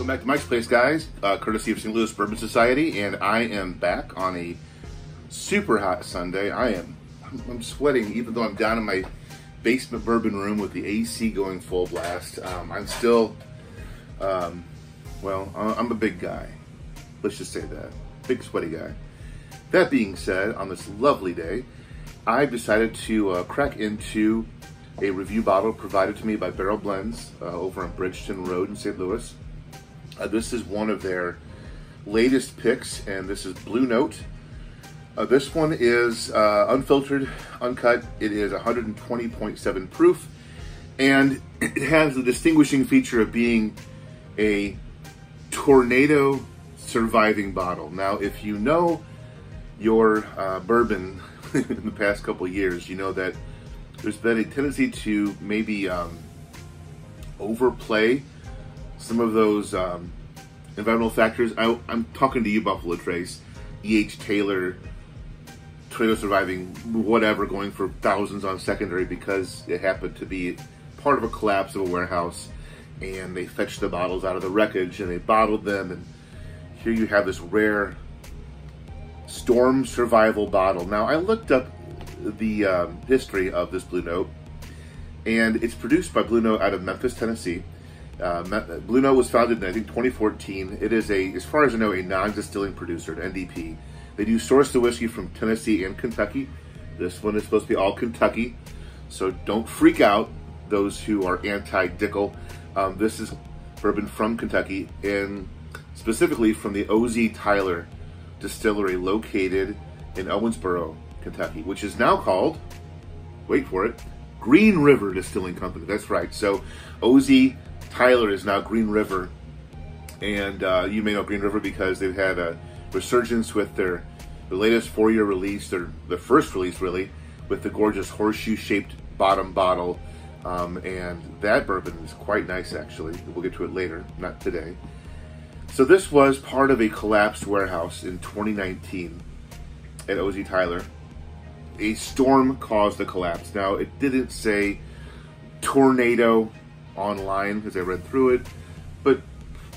Welcome back to Mike's Place, guys. Courtesy of St. Louis Bourbon Society, and I am back on a super hot Sunday. I'm sweating, even though I'm down in my basement bourbon room with the AC going full blast. I'm still, well, I'm a big guy. Let's just say that. Big sweaty guy. That being said, on this lovely day, I've decided to crack into a review bottle provided to me by Barrel Blends over on Bridgeton Road in St. Louis. This is one of their latest picks, and this is Blue Note. This one is unfiltered, uncut. It is 120.7 proof, and it has the distinguishing feature of being a tornado surviving bottle. Now, if you know your bourbon in the past couple years, you know that there's been a tendency to maybe overplay some of those environmental factors. I'm talking to you, Buffalo Trace, E.H. Taylor, tornado surviving, whatever, going for thousands on secondary because it happened to be part of a collapse of a warehouse, and they fetched the bottles out of the wreckage and they bottled them, and here you have this rare storm survival bottle. Now, I looked up the history of this Blue Note, and it's produced by Blue Note out of Memphis, Tennessee. Blue Note was founded in, I think, 2014. It is, as far as I know, a non-distilling producer, an NDP. They do source the whiskey from Tennessee and Kentucky. This one is supposed to be all Kentucky, so don't freak out, those who are anti-Dickel. This is bourbon from Kentucky, and specifically from the O.Z. Tyler distillery located in Owensboro, Kentucky, which is now called, wait for it, Green River Distilling Company. That's right. So O.Z. Tyler is now Green River, and you may know Green River because they've had a resurgence with their latest 4-year release, their first release really, with the gorgeous horseshoe-shaped bottom bottle, and that bourbon is quite nice actually. We'll get to it later, not today. So this was part of a collapsed warehouse in 2019 at O.Z. Tyler. A storm caused the collapse. Now, it didn't say tornado online as I read through it, but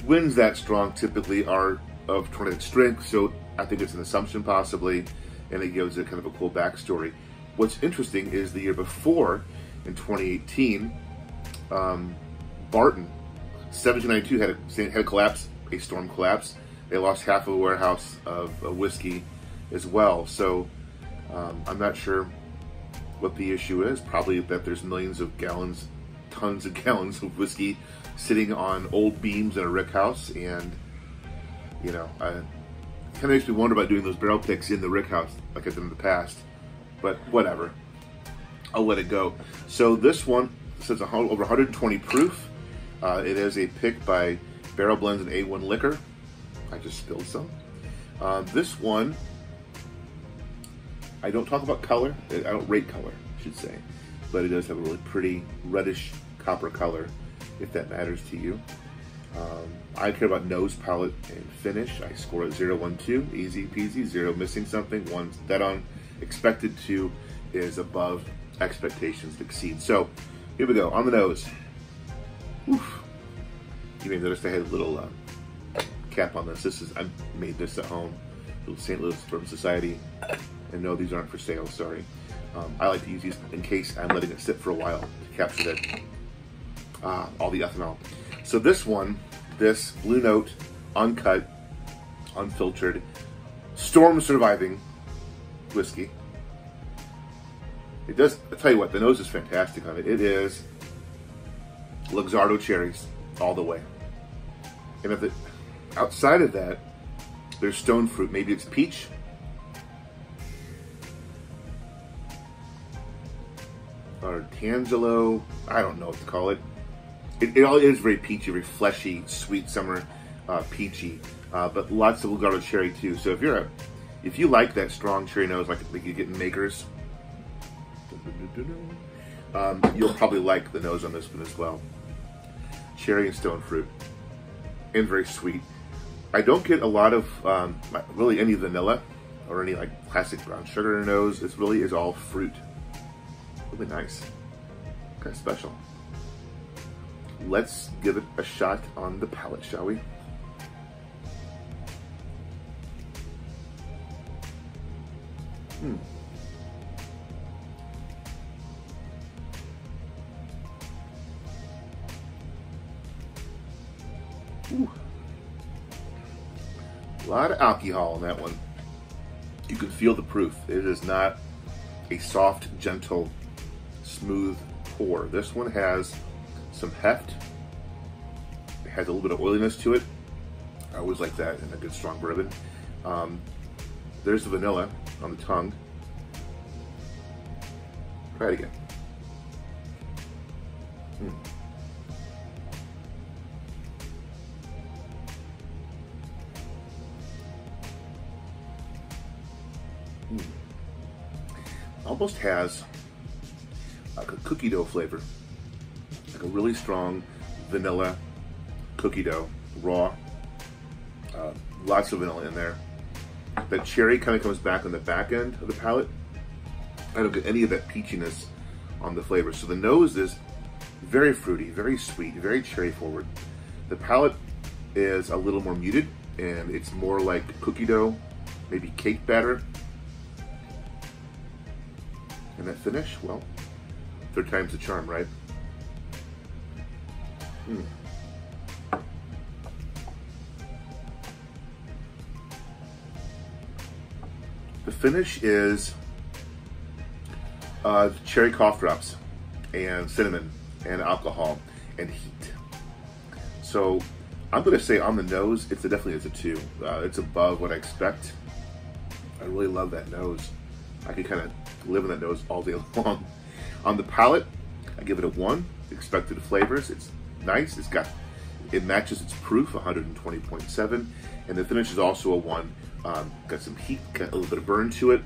winds that strong typically are of tornadic strength, so I think it's an assumption possibly, and it gives it kind of a cool backstory. What's interesting is the year before, in 2018, Barton, 1792 had a collapse, a storm collapse. They lost half of a warehouse of whiskey as well, so I'm not sure what the issue is. Probably that there's millions of gallons, tons of gallons of whiskey sitting on old beams in a rick house, and you know, it kind of makes me wonder about doing those barrel picks in the rick house like I've done in the past, but whatever, I'll let it go. So this one says over 120 proof. It is a pick by Barrel Blends and A1 Liquor. I just spilled some. This one, I don't talk about color. I don't rate color, I should say, but it does have a really pretty reddish copper color, if that matters to you. I care about nose, palate, and finish. I score it 0, 1, 2, easy peasy. 0 missing something, 1 dead on expected, 2 is above expectations to exceed. So here we go, on the nose. Oof. You may notice I had a little cap on this. I made this at home, little St. Louis Bourbon Society. And no, these aren't for sale, sorry. I like to use these in case I'm letting it sit for a while to capture that, all the ethanol. So this one, this Blue Note, uncut, unfiltered, storm surviving whiskey. It does, I'll tell you what, the nose is fantastic on it. It is Luxardo cherries all the way. And if outside of that, there's stone fruit. Maybe it's peach. Or Tangelo, I don't know what to call it. It all is very peachy, very fleshy, sweet summer, peachy, but lots of Luxardo cherry too. So if you like that strong cherry nose like you get in Makers, you'll probably like the nose on this one as well. Cherry and stone fruit, and very sweet. I don't get a lot of really any vanilla or any like classic brown sugar in the nose. It really is all fruit. Really nice, kind of special. Let's give it a shot on the palate, shall we? Mm. Ooh. A lot of alcohol in that one. You can feel the proof. It is not a soft, gentle, smooth pour. This one has some heft. It has a little bit of oiliness to it. I always like that in a good strong bourbon. There's the vanilla on the tongue. Try it again. Mm. Mm. Almost has like a cookie dough flavor, like a really strong vanilla cookie dough, raw. Lots of vanilla in there. That cherry kind of comes back on the back end of the palate. I don't get any of that peachiness on the flavor. So the nose is very fruity, very sweet, very cherry forward. The palate is a little more muted, and it's more like cookie dough, maybe cake batter. And that finish, well, third time's the charm, right? Mm. The finish is cherry cough drops and cinnamon and alcohol and heat. So I'm going to say on the nose, definitely is a 2. It's above what I expect. I really love that nose. I could kind of live in that nose all day long. On the palate, I give it a 1. Expected flavors. It's nice. It matches its proof, 120.7, and the finish is also a 1. Got some heat, got a little bit of burn to it.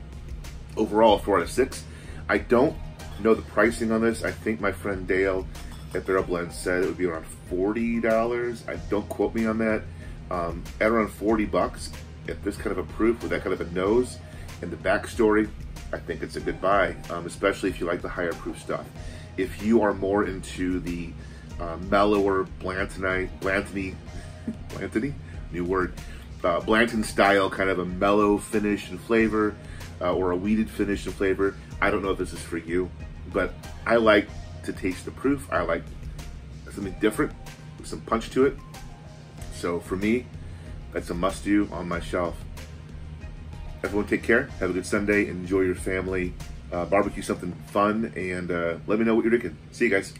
Overall, a 4 out of 6. I don't know the pricing on this. I think my friend Dale at Barrel Blend said it would be around $40. Don't quote me on that. At around $40, at this kind of a proof with that kind of a nose and the backstory, I think it's a good buy, especially if you like the higher proof stuff. If you are more into the mellower Blanton style, kind of a mellow finish and flavor, or a weeded finish and flavor, I don't know if this is for you, but I like to taste the proof. I like something different with some punch to it. So for me, that's a must-do on my shelf. Everyone take care, have a good Sunday, enjoy your family, barbecue something fun, and let me know what you're drinking. See you guys.